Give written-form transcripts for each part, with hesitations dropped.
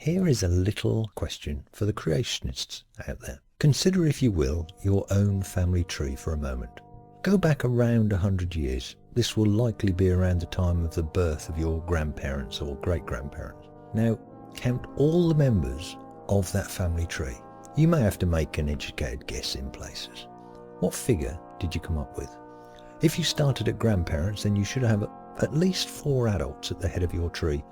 Here is a little question for the creationists out there. Consider, if you will, your own family tree for a moment. Go back around 100 years. This will likely be around the time of the birth of your grandparents or great-grandparents. Now, count all the members of that family tree. You may have to make an educated guess in places. What figure did you come up with? If you started at grandparents, then you should have at least 4 adults at the head of your tree,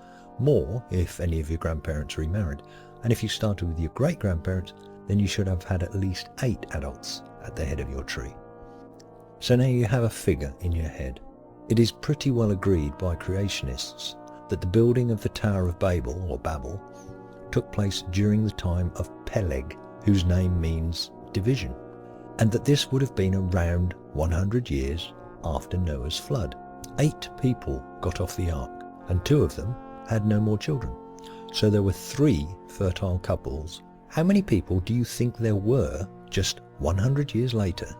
more if any of your grandparents remarried. And if you started with your great-grandparents, then you should have had at least 8 adults at the head of your tree. So now you have a figure in your head. It is pretty well agreed by creationists that the building of the Tower of Babel, or Babel, took place during the time of Peleg, whose name means division, and that this would have been around 100 years after Noah's flood. 8 people got off the ark, and 2 of them had no more children. So there were 3 fertile couples. How many people do you think there were just 100 years later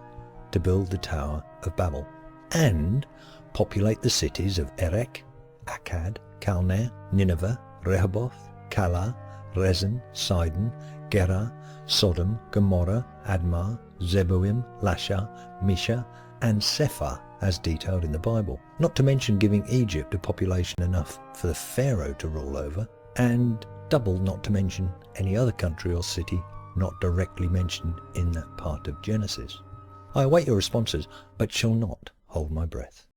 to build the Tower of Babel and populate the cities of Erech, Akkad, Calneh, Nineveh, Rehoboth, Calah, Rezin, Sidon, Gerar, Sodom, Gomorrah, Admah, Zeboim, Lasha, Misha, and Sephar, as detailed in the Bible? Not to mention giving Egypt a population enough for the Pharaoh to rule over, and double not to mention any other country or city not directly mentioned in that part of Genesis. I await your responses, but shall not hold my breath.